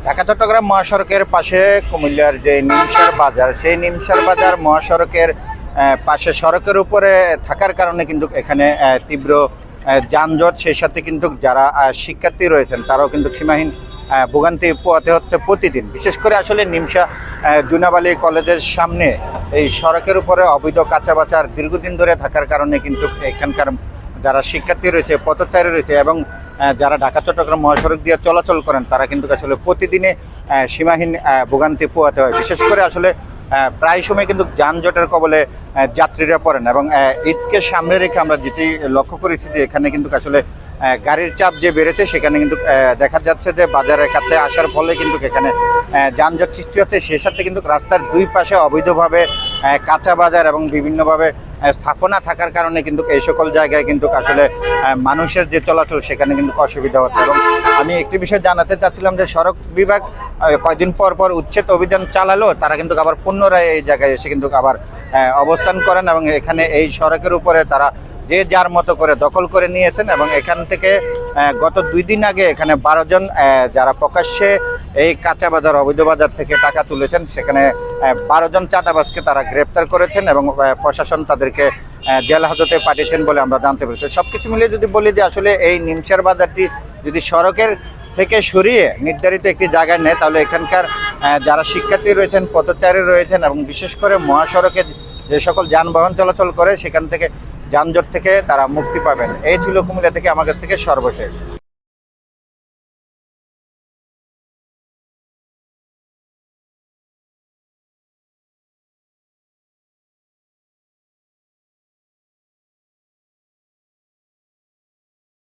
ঢাকা চট্টগ্রাম মহাসড়কের পাশে কুমিল্লার যে নিমসার বাজার, সেই নিমসার বাজার মহাসড়কের পাশে সড়কের উপরে থাকার কারণে কিন্তু এখানে তীব্র যানজট, সেই সাথে কিন্তু যারা শিক্ষার্থী রয়েছেন তারাও কিন্তু সীমাহীন ভোগান্তি পোহাতে হচ্ছে প্রতিদিন। বিশেষ করে আসলে নিমসা জুনাবালি কলেজের সামনে এই সড়কের উপরে অবৈধ কাঁচাবাচার দীর্ঘদিন ধরে থাকার কারণে কিন্তু এখানকার যারা শিক্ষার্থী রয়েছে, পথচারী রয়েছে এবং যারা ঢাকা চট্টগ্রাম মহাসড়ক দিয়ে চলাচল করেন তারা কিন্তু আসলে প্রতিদিনে সীমাহীন ভোগান্তি পোহাতে হয়। বিশেষ করে আসলে প্রায় সময় কিন্তু যানজটের কবলে যাত্রীরা পড়েন এবং ঈদকে সামনে রেখে আমরা যেটি লক্ষ্য করেছি যে এখানে কিন্তু আসলে গাড়ির চাপ যে বেড়েছে, সেখানে কিন্তু দেখা যাচ্ছে যে বাজারের কাছে আসার ফলে কিন্তু এখানে যানজট সৃষ্টি হচ্ছে। সেই সাথে কিন্তু রাস্তার দুই পাশে অবৈধভাবে কাঁচা বাজার এবং বিভিন্নভাবে স্থাপনা থাকার কারণে কিন্তু এই সকল জায়গায় কিন্তু আসলে মানুষের যে চলাচল সেখানে কিন্তু অসুবিধা হচ্ছে। এবং আমি একটি বিষয় জানাতে চাচ্ছিলাম যে সড়ক বিভাগ কয়েকদিন পর পর উচ্ছেদ অভিযান চালালেও তারা কিন্তু আবার পুনরায় এই জায়গায় এসে কিন্তু আবার অবস্থান করেন এবং এখানে এই সড়কের উপরে তারা যে যার মতো করে দখল করে নিয়েছেন। এবং এখান থেকে গত 2 দিন আগে এখানে 12 জন যারা প্রকাশ্যে এই কাঁচা বাজার অবৈধ বাজার থেকে টাকা তুলেছেন, সেখানে 12 জন চাঁদাবাজকে তারা গ্রেপ্তার করেছেন এবং প্রশাসন তাদেরকে জেল হাজতে পাঠিয়েছেন বলে আমরা জানতে পেরেছি। সব কিছু মিলিয়ে যদি বলি যে আসলে এই নিমসার বাজারটি যদি সড়কের থেকে সরিয়ে নির্ধারিত একটি জায়গায় নেয়, তাহলে এখানকার যারা শিক্ষার্থী রয়েছেন, পথচারী রয়েছেন এবং বিশেষ করে মহাসড়কে যে সকল যানবাহন চলাচল করে সেখান থেকে যানজট থেকে তারা মুক্তি পাবেন। এই ছিল কুমিল্লা থেকে আমার কাছ থেকে সর্বশেষ।